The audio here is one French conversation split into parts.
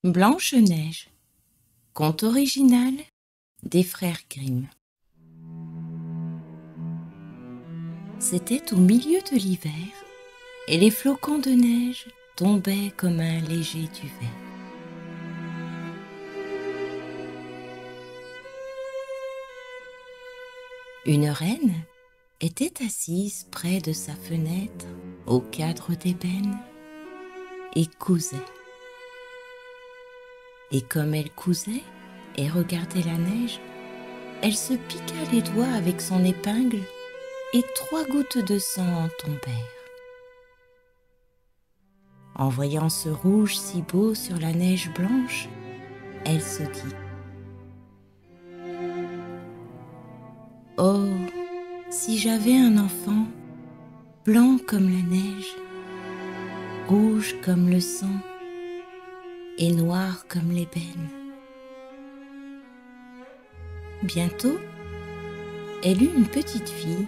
Blanche-Neige, conte original des frères Grimm. C'était au milieu de l'hiver et les flocons de neige tombaient comme un léger duvet. Une reine était assise près de sa fenêtre au cadre d'ébène et cousait. Et comme elle cousait et regardait la neige, elle se piqua les doigts avec son épingle et 3 gouttes de sang en tombèrent. En voyant ce rouge si beau sur la neige blanche, elle se dit : « Oh, si j'avais un enfant, blanc comme la neige, rouge comme le sang et noir comme l'ébène. » Bientôt, elle eut une petite fille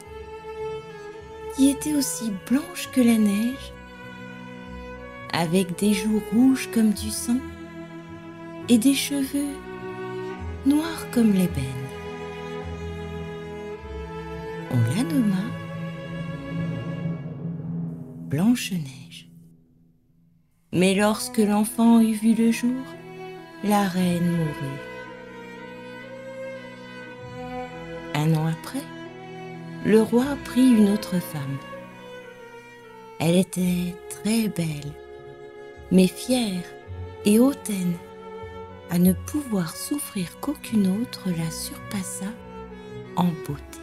qui était aussi blanche que la neige, avec des joues rouges comme du sang et des cheveux noirs comme l'ébène. On la nomma Blanche-Neige. Mais lorsque l'enfant eut vu le jour, la reine mourut. Un an après, le roi prit une autre femme. Elle était très belle, mais fière et hautaine, à ne pouvoir souffrir qu'aucune autre la surpassât en beauté.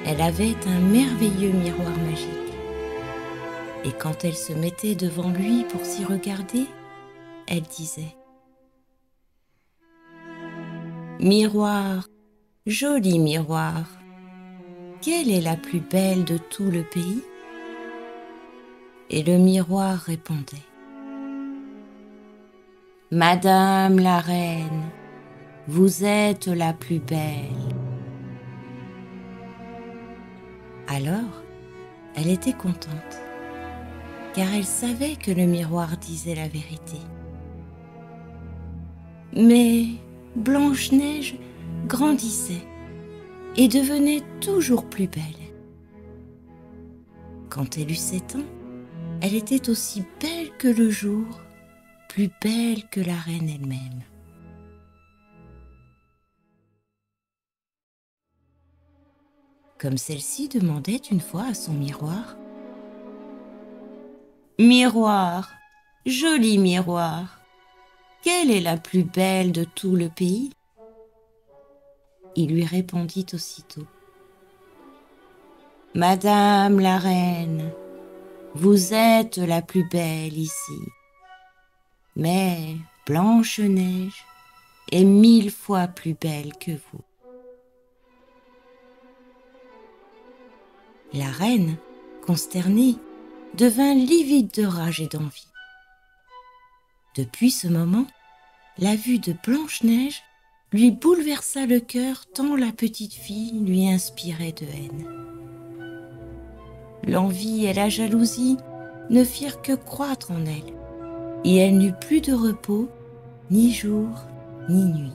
Elle avait un merveilleux miroir magique, et quand elle se mettait devant lui pour s'y regarder, elle disait : « Miroir, joli miroir, quelle est la plus belle de tout le pays ? » Et le miroir répondait : « Madame la reine, vous êtes la plus belle. » Alors, elle était contente, car elle savait que le miroir disait la vérité. Mais Blanche-Neige grandissait et devenait toujours plus belle. Quand elle eut 7 ans, elle était aussi belle que le jour, plus belle que la reine elle-même. Comme celle-ci demandait une fois à son miroir : « Miroir, joli miroir, quelle est la plus belle de tout le pays ? » Il lui répondit aussitôt : « Madame la reine, vous êtes la plus belle ici, mais Blanche-Neige est 1000 fois plus belle que vous. » La reine, consternée, devint livide de rage et d'envie. Depuis ce moment, la vue de Blanche-Neige lui bouleversa le cœur tant la petite fille lui inspirait de haine. L'envie et la jalousie ne firent que croître en elle, et elle n'eut plus de repos, ni jour, ni nuit.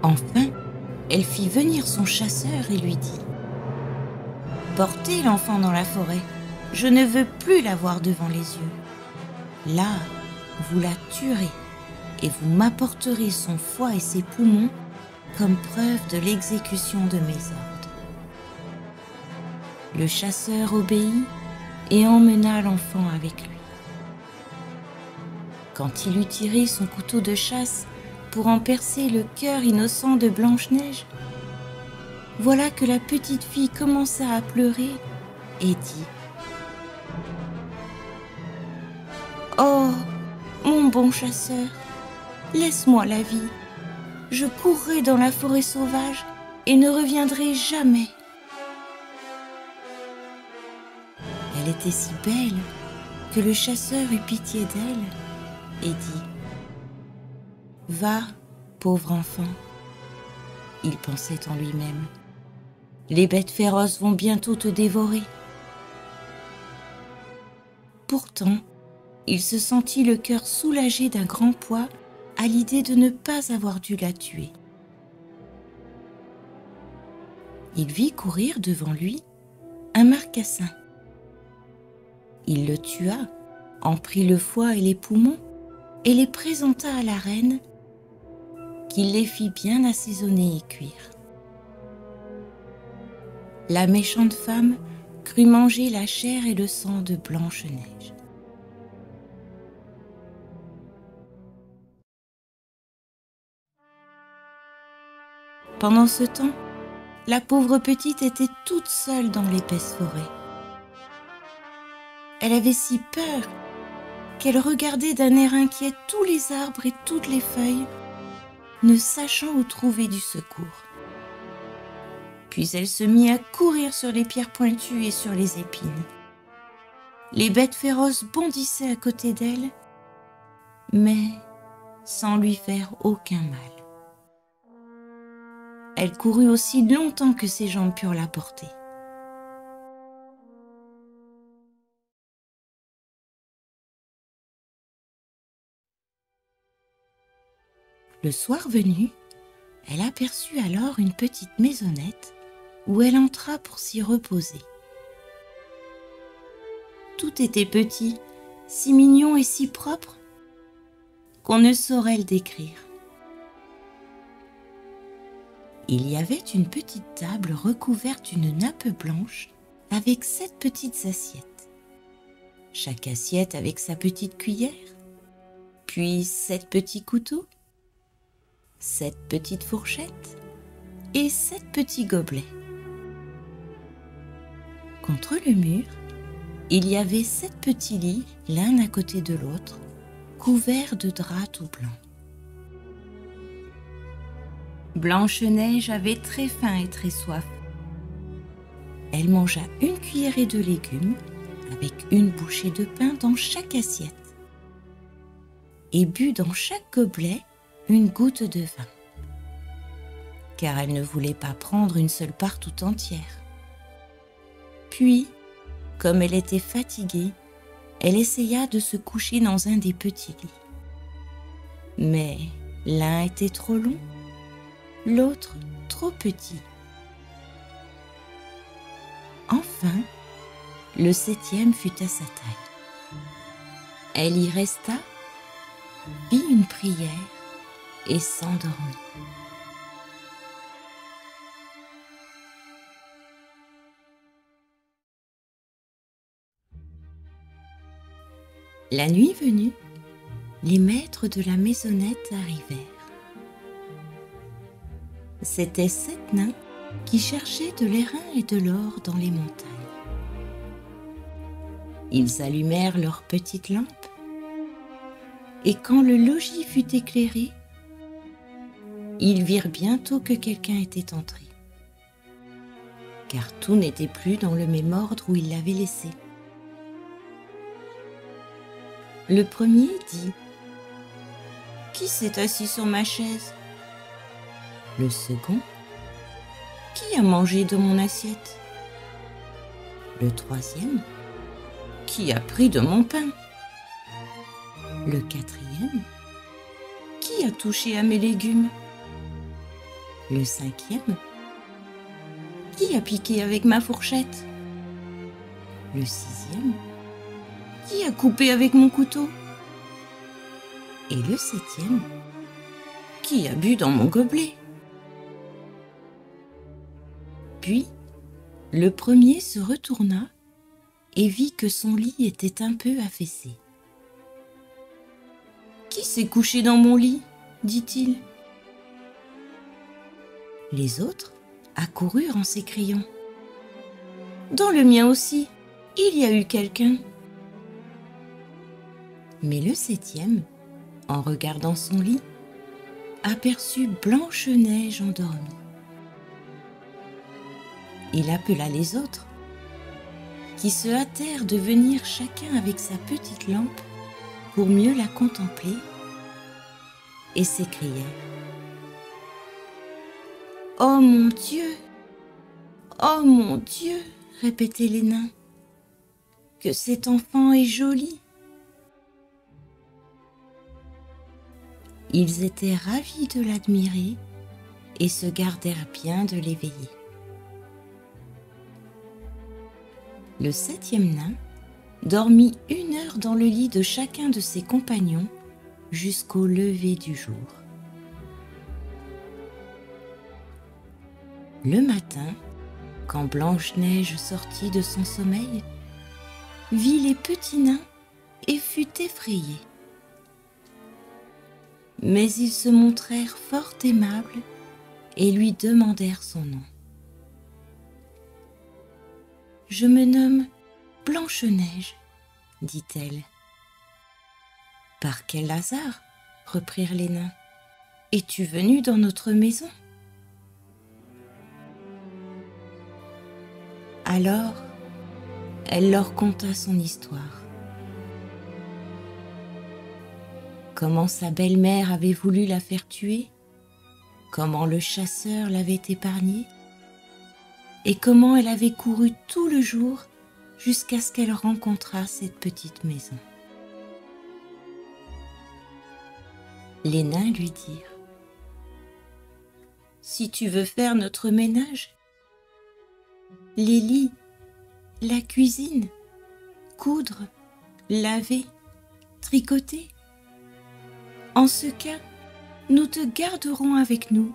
Enfin, elle fit venir son chasseur et lui dit : « Portez l'enfant dans la forêt, je ne veux plus la voir devant les yeux. Là, vous la tuerez et vous m'apporterez son foie et ses poumons comme preuve de l'exécution de mes ordres. » Le chasseur obéit et emmena l'enfant avec lui. Quand il eut tiré son couteau de chasse pour en percer le cœur innocent de Blanche-Neige, voilà que la petite fille commença à pleurer et dit : « Oh, mon bon chasseur, laisse-moi la vie. Je courrai dans la forêt sauvage et ne reviendrai jamais. » Elle était si belle que le chasseur eut pitié d'elle et dit : « Va, pauvre enfant. » Il pensait en lui-même : « Les bêtes féroces vont bientôt te dévorer. pourtant, il se sentit le cœur soulagé d'un grand poids à l'idée de ne pas avoir dû la tuer. Il vit courir devant lui un marcassin. Il le tua, en prit le foie et les poumons et les présenta à la reine, qui les fit bien assaisonner et cuire. La méchante femme crut manger la chair et le sang de Blanche-Neige. Pendant ce temps, la pauvre petite était toute seule dans l'épaisse forêt. Elle avait si peur qu'elle regardait d'un air inquiet tous les arbres et toutes les feuilles, ne sachant où trouver du secours. Puis elle se mit à courir sur les pierres pointues et sur les épines. Les bêtes féroces bondissaient à côté d'elle, mais sans lui faire aucun mal. Elle courut aussi longtemps que ses jambes purent la porter. Le soir venu, elle aperçut alors une petite maisonnette où elle entra pour s'y reposer. Tout était petit, si mignon et si propre qu'on ne saurait le décrire. Il y avait une petite table recouverte d'une nappe blanche avec 7 petites assiettes. Chaque assiette avec sa petite cuillère, puis 7 petits couteaux, 7 petites fourchettes et 7 petits gobelets. Contre le mur, il y avait 7 petits lits, l'un à côté de l'autre, couverts de draps tout blancs. Blanche-Neige avait très faim et très soif. Elle mangea une cuillerée de légumes avec une bouchée de pain dans chaque assiette et but dans chaque gobelet une goutte de vin, car elle ne voulait pas prendre une seule part tout entière. Puis, comme elle était fatiguée, elle essaya de se coucher dans un des petits lits. Mais l'un était trop long, l'autre trop petit. Enfin, le 7e fut à sa taille. Elle y resta, fit une prière et s'endormit. La nuit venue, les maîtres de la maisonnette arrivèrent. C'étaient 7 nains qui cherchaient de l'airain et de l'or dans les montagnes. Ils allumèrent leurs petites lampes, et quand le logis fut éclairé, ils virent bientôt que quelqu'un était entré, car tout n'était plus dans le même ordre où ils l'avaient laissé. Le premier dit : « Qui s'est assis sur ma chaise ? » Le second : « Qui a mangé de mon assiette ? » Le troisième : « Qui a pris de mon pain ? » Le quatrième : « Qui a touché à mes légumes ? » Le cinquième : « Qui a piqué avec ma fourchette ? » Le sixième : « Qui a coupé avec mon couteau ? » Et le 7e : « Qui a bu dans mon gobelet ? » Puis, le premier se retourna et vit que son lit était un peu affaissé. « Qui s'est couché dans mon lit ? » dit-il. Les autres accoururent en s'écriant : « Dans le mien aussi, il y a eu quelqu'un. » Mais le 7e, en regardant son lit, aperçut Blanche-Neige endormie. Il appela les autres, qui se hâtèrent de venir chacun avec sa petite lampe pour mieux la contempler, et s'écrièrent : « Oh mon Dieu ! Oh mon Dieu !» répétaient les nains. que cet enfant est joli. » Ils étaient ravis de l'admirer et se gardèrent bien de l'éveiller. Le 7e nain dormit 1 heure dans le lit de chacun de ses compagnons jusqu'au lever du jour. Le matin, quand Blanche-Neige sortit de son sommeil, vit les petits nains et fut effrayée. Mais ils se montrèrent fort aimables et lui demandèrent son nom. « Je me nomme Blanche-Neige, dit-elle. « Par quel hasard, reprirent les nains, es-tu venue dans notre maison ?» Alors, elle leur conta son histoire. Comment sa belle-mère avait voulu la faire tuer, comment le chasseur l'avait épargnée, et comment elle avait couru tout le jour jusqu'à ce qu'elle rencontrât cette petite maison. Les nains lui dirent : « Si tu veux faire notre ménage, les lits, la cuisine, coudre, laver, tricoter, en ce cas, nous te garderons avec nous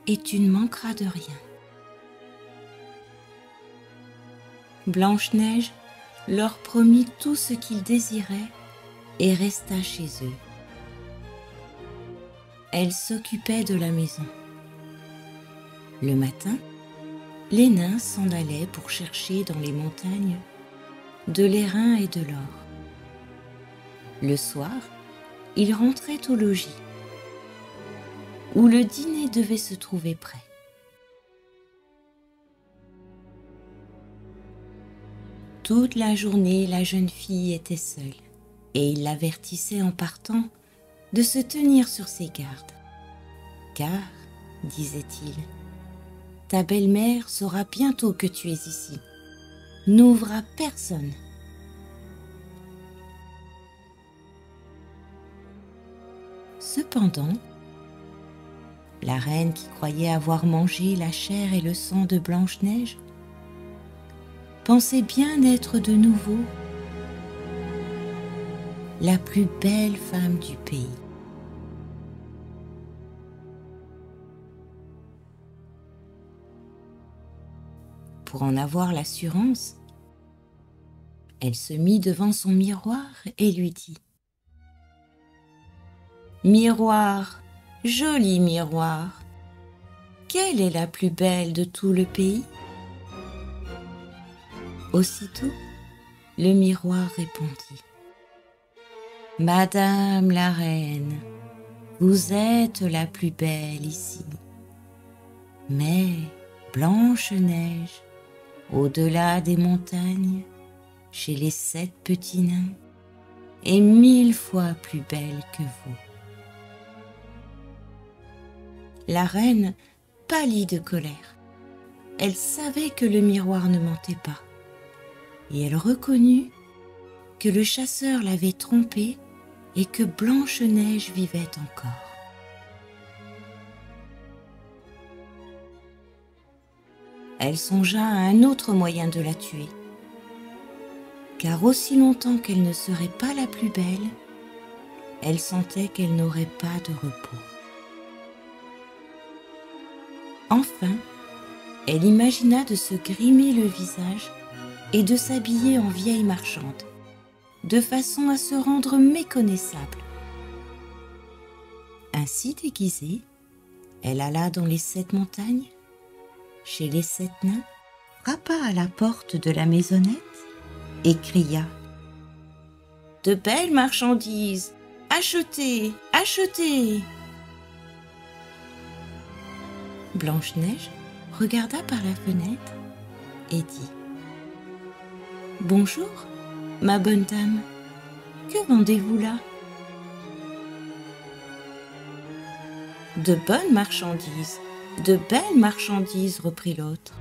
et tu ne manqueras de rien. » Blanche-Neige leur promit tout ce qu'ils désiraient et resta chez eux. Elle s'occupait de la maison. Le matin, les nains s'en allaient pour chercher dans les montagnes de l'airain et de l'or. Le soir, ils rentraient au logis, où le dîner devait se trouver prêt. Toute la journée, la jeune fille était seule, et il l'avertissait en partant de se tenir sur ses gardes. « Car, disait-il, ta belle-mère saura bientôt que tu es ici. N'ouvre à personne. » Cependant, la reine, qui croyait avoir mangé la chair et le sang de Blanche-Neige, pensait bien être de nouveau la plus belle femme du pays. Pour en avoir l'assurance, elle se mit devant son miroir et lui dit : « Miroir, joli miroir, quelle est la plus belle de tout le pays ? » Aussitôt, le miroir répondit : « Madame la reine, vous êtes la plus belle ici. Mais Blanche-Neige, au-delà des montagnes, chez les 7 petits nains, est 1000 fois plus belle que vous. » La reine pâlit de colère. Elle savait que le miroir ne mentait pas, et elle reconnut que le chasseur l'avait trompée et que Blanche-Neige vivait encore. Elle songea à un autre moyen de la tuer, car aussi longtemps qu'elle ne serait pas la plus belle, elle sentait qu'elle n'aurait pas de repos. Enfin, elle imagina de se grimer le visage et de s'habiller en vieille marchande, de façon à se rendre méconnaissable. Ainsi déguisée, elle alla dans les 7 montagnes, chez les 7 nains, frappa à la porte de la maisonnette et cria : « De belles marchandises, achetez, achetez !» Blanche-Neige regarda par la fenêtre et dit : « Bonjour, ma bonne dame, que vendez-vous là ? » « De bonnes marchandises, de belles marchandises, reprit l'autre,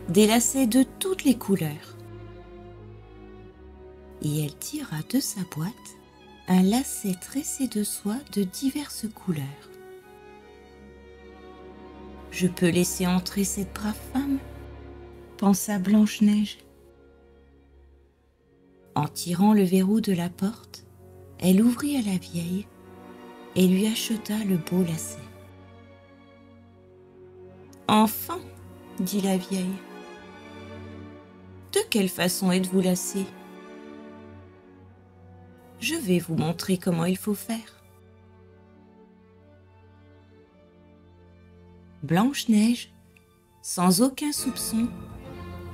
des lacets de toutes les couleurs. » et elle tira de sa boîte un lacet tressé de soie de diverses couleurs. « Je peux laisser entrer cette brave femme ?» pensa Blanche-Neige. En tirant le verrou de la porte, elle ouvrit à la vieille et lui acheta le beau lacet. « Enfin, dit la vieille, de quelle façon êtes-vous lacée ? Je vais vous montrer comment il faut faire. » Blanche-Neige, sans aucun soupçon,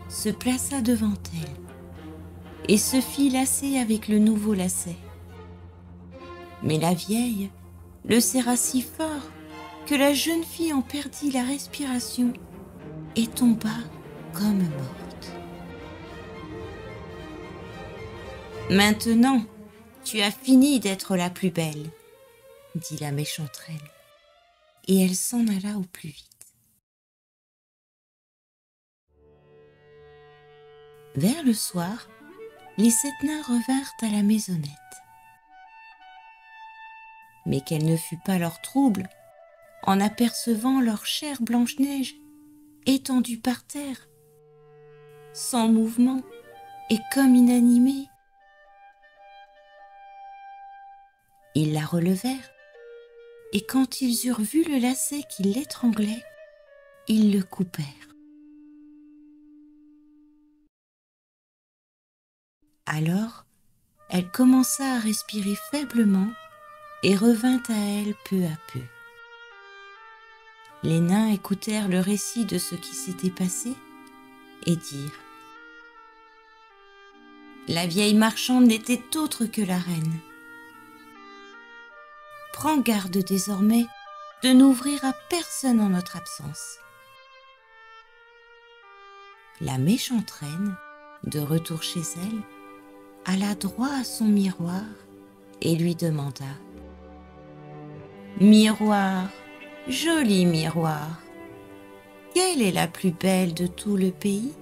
se plaça devant elle et se fit lacer avec le nouveau lacet. Mais la vieille le serra si fort que la jeune fille en perdit la respiration et tomba comme morte. « Maintenant, tu as fini d'être la plus belle, » dit la méchante reine, et elle s'en alla au plus vite. Vers le soir, les 7 nains revinrent à la maisonnette. Mais quel ne fut pas leur trouble en apercevant leur chère Blanche-Neige étendue par terre, sans mouvement et comme inanimée. Ils la relevèrent, et quand ils eurent vu le lacet qui l'étranglait, ils le coupèrent. Alors, elle commença à respirer faiblement et revint à elle peu à peu. Les nains écoutèrent le récit de ce qui s'était passé et dirent : « La vieille marchande n'était autre que la reine. Prends garde désormais de n'ouvrir à personne en notre absence. » La méchante reine, de retour chez elle, alla droit à son miroir et lui demanda : « Miroir, joli miroir, quelle est la plus belle de tout le pays ?»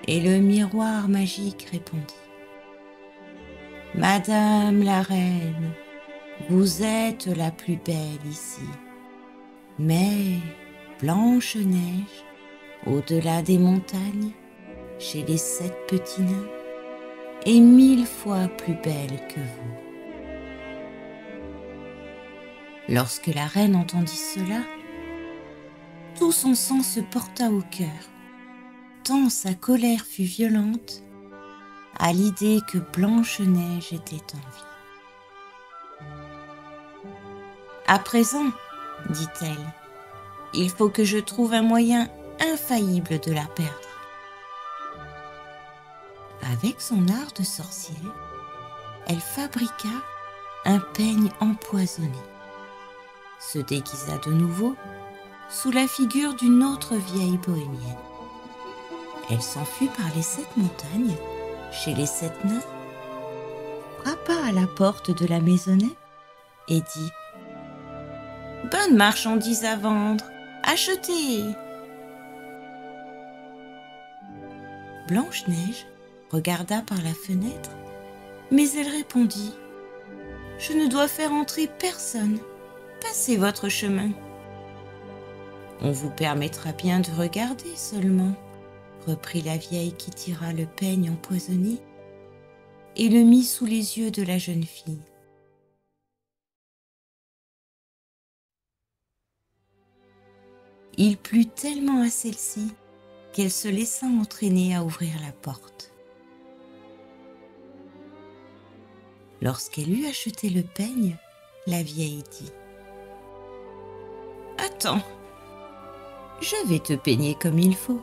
Et le miroir magique répondit : « Madame la reine, vous êtes la plus belle ici, mais Blanche-Neige, au-delà des montagnes, chez les 7 petits nains, est 1000 fois plus belle que vous. » Lorsque la reine entendit cela, tout son sang se porta au cœur, tant sa colère fut violente à l'idée que Blanche-Neige était en vie. « À présent, dit-elle, il faut que je trouve un moyen infaillible de la perdre. » Avec son art de sorcier, elle fabriqua un peigne empoisonné, se déguisa de nouveau sous la figure d'une autre vieille bohémienne. Elle s'enfuit par les 7 montagnes, chez les 7 nains, frappa à la porte de la maisonnette et dit : « Bonne marchandise à vendre, achetez !» Blanche-Neige regarda par la fenêtre, mais elle répondit : « Je ne dois faire entrer personne, passez votre chemin. »« On vous permettra bien de regarder seulement, » reprit la vieille qui tira le peigne empoisonné et le mit sous les yeux de la jeune fille. Il plut tellement à celle-ci qu'elle se laissa entraîner à ouvrir la porte. Lorsqu'elle eut acheté le peigne, la vieille dit : « Attends, je vais te peigner comme il faut. »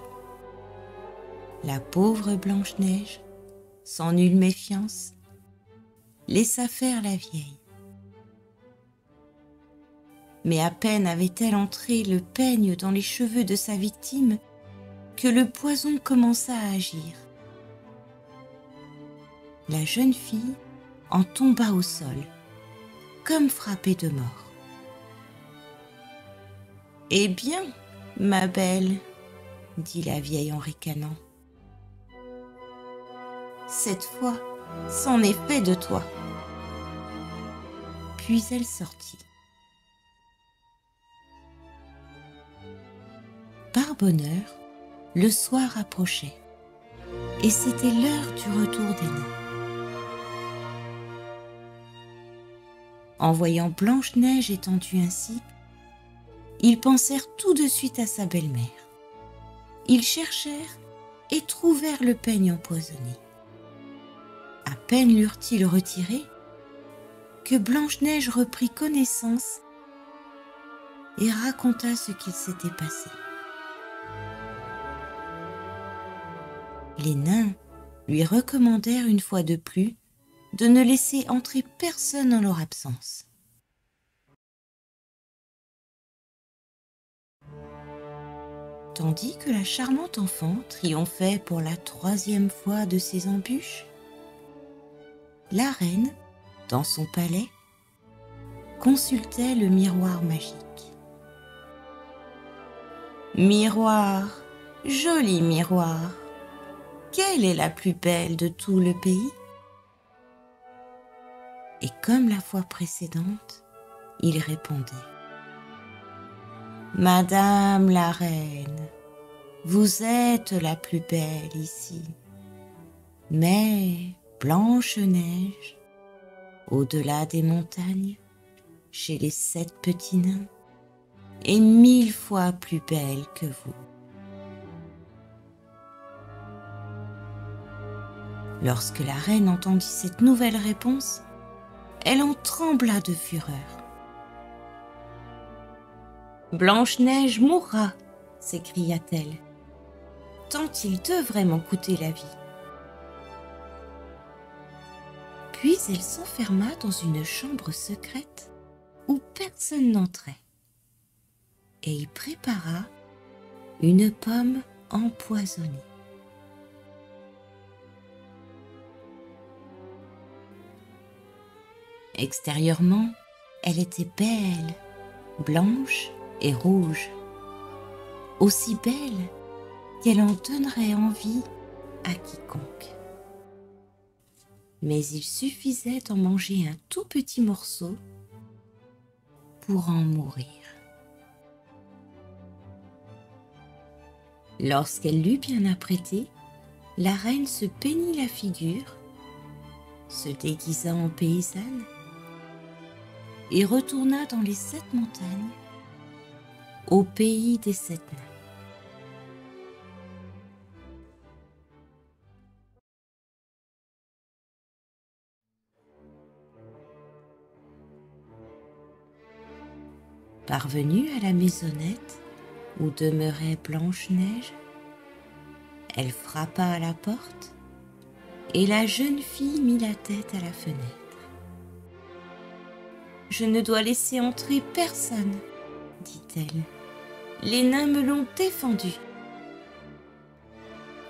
La pauvre Blanche-Neige, sans nulle méfiance, laissa faire la vieille. Mais à peine avait-elle entré le peigne dans les cheveux de sa victime que le poison commença à agir. La jeune fille en tomba au sol, comme frappée de mort. « Eh bien, ma belle, dit la vieille en ricanant, Cette fois, c'en est fait de toi. » Puis elle sortit. Par bonheur, le soir approchait, et c'était l'heure du retour des nains. En voyant Blanche-Neige étendue ainsi, ils pensèrent tout de suite à sa belle-mère. Ils cherchèrent et trouvèrent le peigne empoisonné. À peine l'eurent-ils retiré que Blanche-Neige reprit connaissance et raconta ce qu'il s'était passé. Les nains lui recommandèrent une fois de plus de ne laisser entrer personne en leur absence. Tandis que la charmante enfant triomphait pour la 3e fois de ses embûches, la reine, dans son palais, consultait le miroir magique. « Miroir, joli miroir, quelle est la plus belle de tout le pays ?» Et comme la fois précédente, il répondait: « Madame la reine, vous êtes la plus belle ici, mais Blanche-Neige, au-delà des montagnes, chez les 7 petits nains, est 1000 fois plus belle que vous. » Lorsque la reine entendit cette nouvelle réponse, elle en trembla de fureur. « Blanche-Neige mourra, s'écria-t-elle, tant il devrait m'en coûter la vie. » Puis elle s'enferma dans une chambre secrète où personne n'entrait et y prépara une pomme empoisonnée. Extérieurement, elle était belle, blanche et rouge, aussi belle qu'elle en donnerait envie à quiconque. Mais il suffisait d'en manger un tout petit morceau pour en mourir. Lorsqu'elle l'eut bien apprêté, la reine se peignit la figure, se déguisa en paysanne et retourna dans les 7 montagnes, au pays des 7 nains. Parvenue à la maisonnette où demeurait Blanche-Neige, elle frappa à la porte et la jeune fille mit la tête à la fenêtre. « Je ne dois laisser entrer personne, » dit-elle. « Les nains me l'ont défendu. »«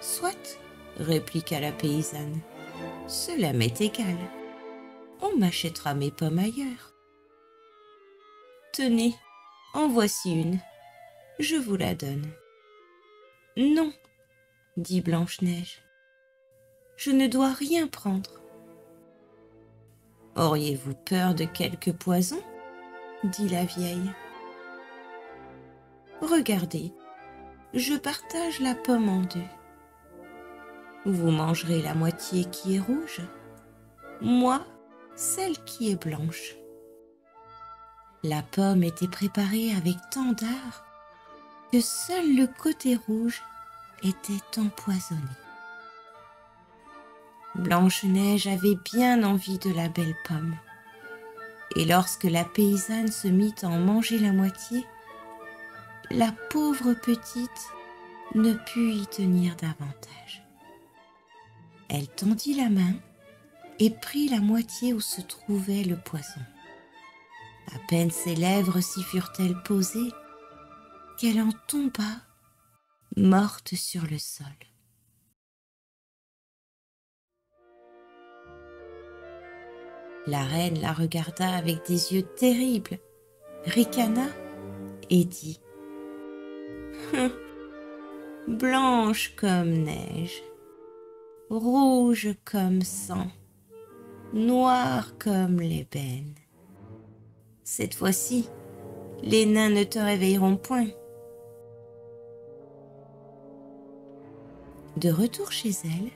Soit, » répliqua la paysanne, « cela m'est égal. On m'achètera mes pommes ailleurs. Tenez, en voici une, je vous la donne. »« Non, » dit Blanche-Neige, « je ne dois rien prendre. » « Auriez-vous peur de quelque poison ?» dit la vieille. « Regardez, je partage la pomme en 2. Vous mangerez la moitié qui est rouge, moi celle qui est blanche. » La pomme était préparée avec tant d'art que seul le côté rouge était empoisonné. Blanche-Neige avait bien envie de la belle pomme, et lorsque la paysanne se mit à en manger la moitié, la pauvre petite ne put y tenir davantage. Elle tendit la main et prit la moitié où se trouvait le poison. À peine ses lèvres s'y furent-elles posées qu'elle en tomba, morte sur le sol. La reine la regarda avec des yeux terribles, ricana et dit: « Blanche comme neige, rouge comme sang, noir comme l'ébène. Cette fois-ci, les nains ne te réveilleront point. » De retour chez elle,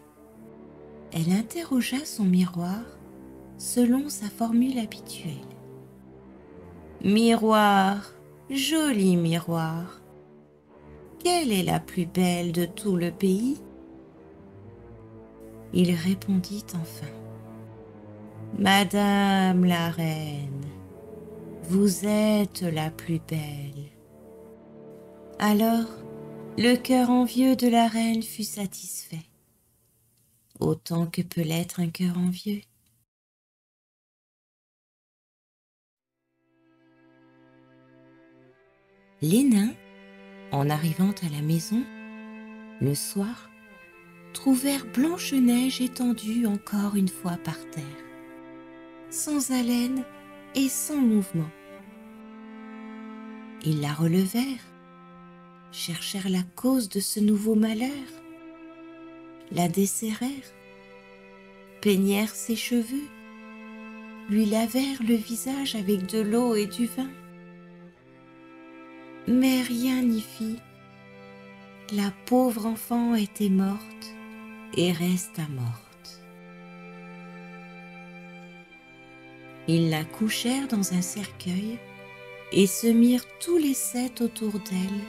elle interrogea son miroir selon sa formule habituelle. « Miroir, joli miroir, quelle est la plus belle de tout le pays ?» Il répondit enfin. « Madame la reine, vous êtes la plus belle. » Alors, le cœur envieux de la reine fut satisfait, autant que peut l'être un cœur envieux. Les nains, en arrivant à la maison, le soir, trouvèrent Blanche-Neige étendue encore une fois par terre, sans haleine et sans mouvement. Ils la relevèrent, cherchèrent la cause de ce nouveau malheur, la desserrèrent, peignèrent ses cheveux, lui lavèrent le visage avec de l'eau et du vin. Mais rien n'y fit. La pauvre enfant était morte et resta morte. Ils la couchèrent dans un cercueil et se mirent tous les 7 autour d'elle,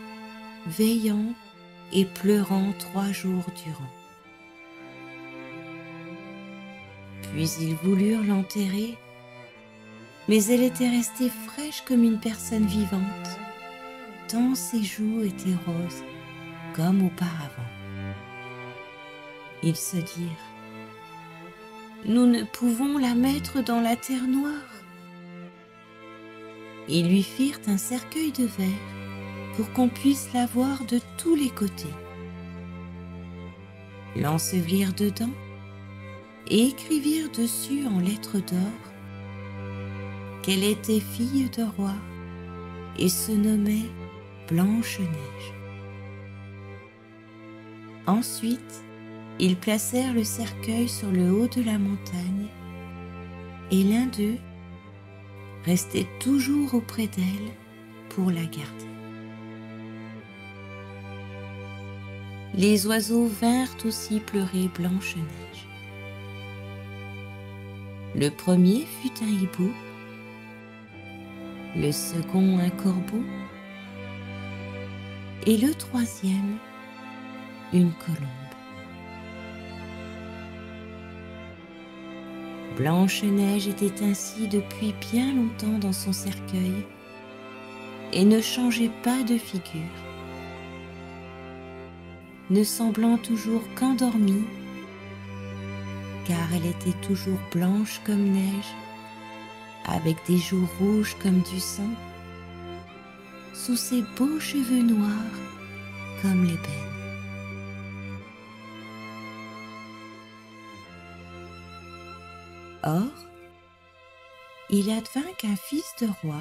veillant et pleurant 3 jours durant. Puis ils voulurent l'enterrer, mais elle était restée fraîche comme une personne vivante, tant ses joues étaient roses comme auparavant. Ils se dirent: « Nous ne pouvons la mettre dans la terre noire. » Ils lui firent un cercueil de verre pour qu'on puisse la voir de tous les côtés. L'ensevelirent dedans et écrivirent dessus en lettres d'or qu'elle était fille de roi et se nommait Blanche-Neige. Ensuite, ils placèrent le cercueil sur le haut de la montagne et l'un d'eux restait toujours auprès d'elle pour la garder. Les oiseaux vinrent aussi pleurer Blanche-Neige. Le premier fut un hibou, le second un corbeau, et le troisième une colombe. Blanche-Neige était ainsi depuis bien longtemps dans son cercueil et ne changeait pas de figure, ne semblant toujours qu'endormie, car elle était toujours blanche comme neige, avec des joues rouges comme du sang, sous ses beaux cheveux noirs comme l'ébène. Or, il advint qu'un fils de roi,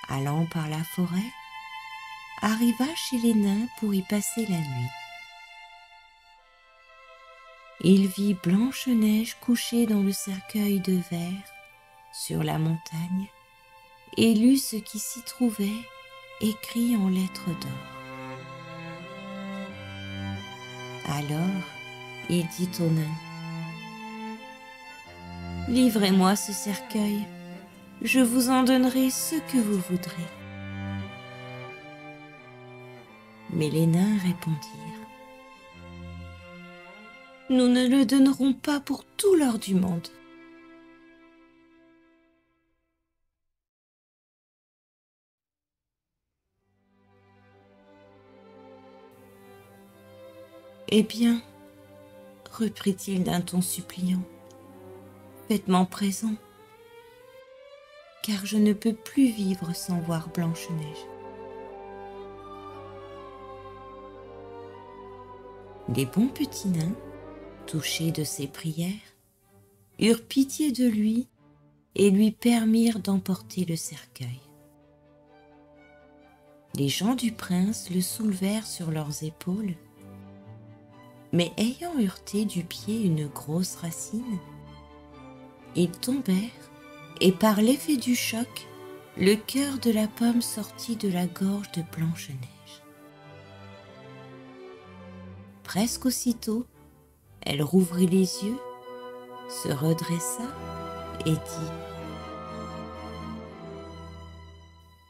allant par la forêt, arriva chez les nains pour y passer la nuit. Il vit Blanche-Neige couchée dans le cercueil de verre sur la montagne et lut ce qui s'y trouvait écrit en lettres d'or. Alors, il dit aux nains: « Livrez-moi ce cercueil, je vous en donnerai ce que vous voudrez. » Mais les nains répondirent: « Nous ne le donnerons pas pour tout l'or du monde. » « Eh bien, reprit-il d'un ton suppliant, faites-m'en présent, car je ne peux plus vivre sans voir Blanche-Neige. » Les bons petits nains, touchés de ses prières, eurent pitié de lui et lui permirent d'emporter le cercueil. Les gens du prince le soulevèrent sur leurs épaules Mais ayant heurté du pied une grosse racine, ils tombèrent, et par l'effet du choc, le cœur de la pomme sortit de la gorge de Blanche-Neige. Presque aussitôt, elle rouvrit les yeux, se redressa et dit :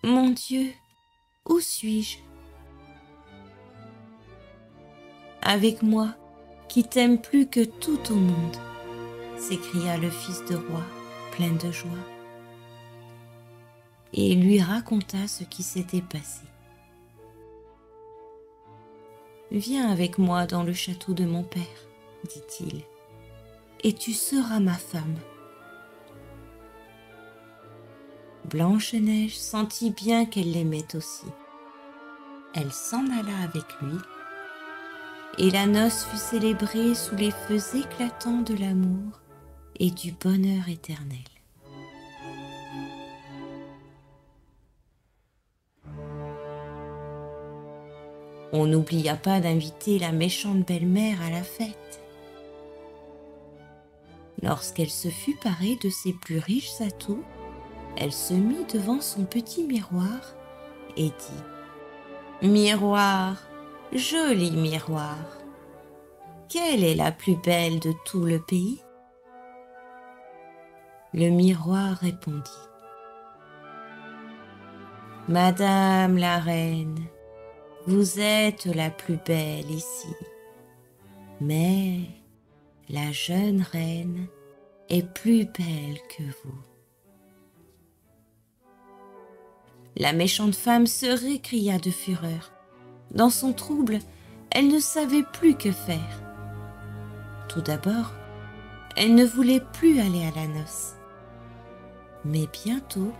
« Mon Dieu, où suis-je ? Avec moi, qui t'aime plus que tout au monde !» s'écria le fils de roi, plein de joie. Et il lui raconta ce qui s'était passé. « Viens avec moi dans le château de mon père, dit-il, et tu seras ma femme. » Blanche-Neige sentit bien qu'elle l'aimait aussi. Elle s'en alla avec lui, et la noce fut célébrée sous les feux éclatants de l'amour et du bonheur éternel. On n'oublia pas d'inviter la méchante belle-mère à la fête. Lorsqu'elle se fut parée de ses plus riches atouts, elle se mit devant son petit miroir et dit : « Miroir, joli miroir, quelle est la plus belle de tout le pays ? » Le miroir répondit : « Madame la reine, vous êtes la plus belle ici, mais la jeune reine est plus belle que vous. » La méchante femme se récria de fureur. Dans son trouble, elle ne savait plus que faire. Tout d'abord, elle ne voulait plus aller à la noce. Mais bientôt,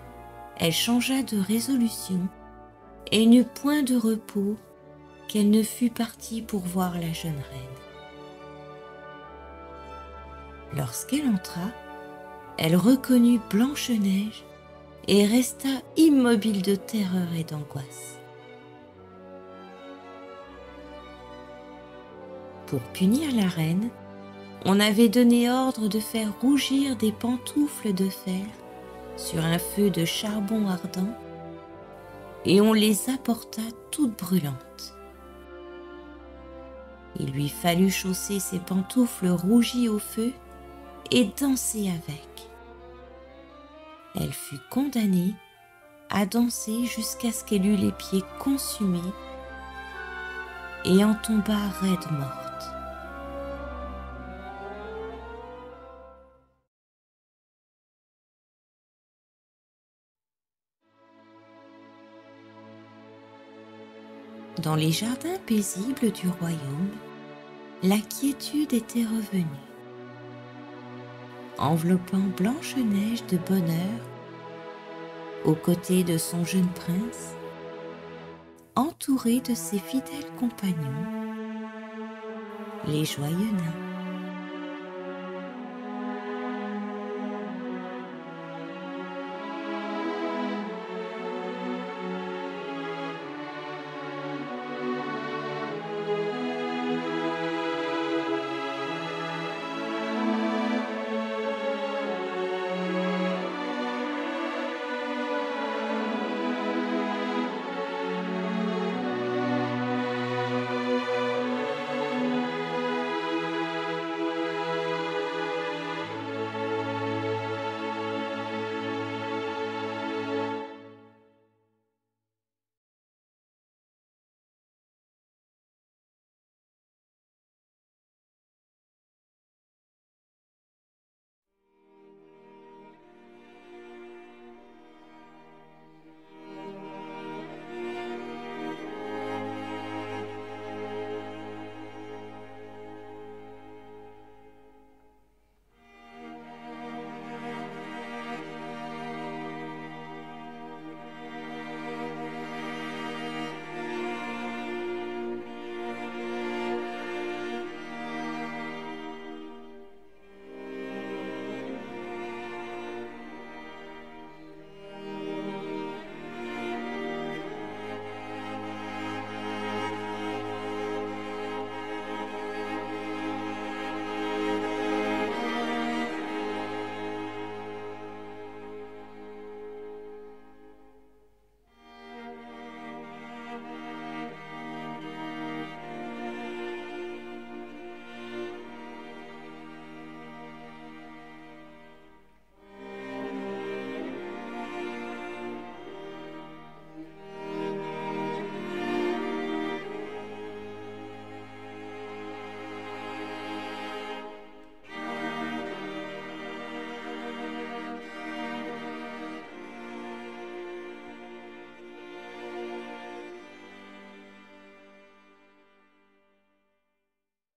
elle changea de résolution et n'eut point de repos qu'elle ne fût partie pour voir la jeune reine. Lorsqu'elle entra, elle reconnut Blanche-Neige et resta immobile de terreur et d'angoisse. Pour punir la reine, on avait donné ordre de faire rougir des pantoufles de fer sur un feu de charbon ardent, et on les apporta toutes brûlantes. Il lui fallut chausser ses pantoufles rougies au feu et danser avec. Elle fut condamnée à danser jusqu'à ce qu'elle eût les pieds consumés et en tomba raide morte. Dans les jardins paisibles du royaume, la quiétude était revenue, enveloppant Blanche-Neige de bonheur, aux côtés de son jeune prince, entourée de ses fidèles compagnons, les joyeux nains.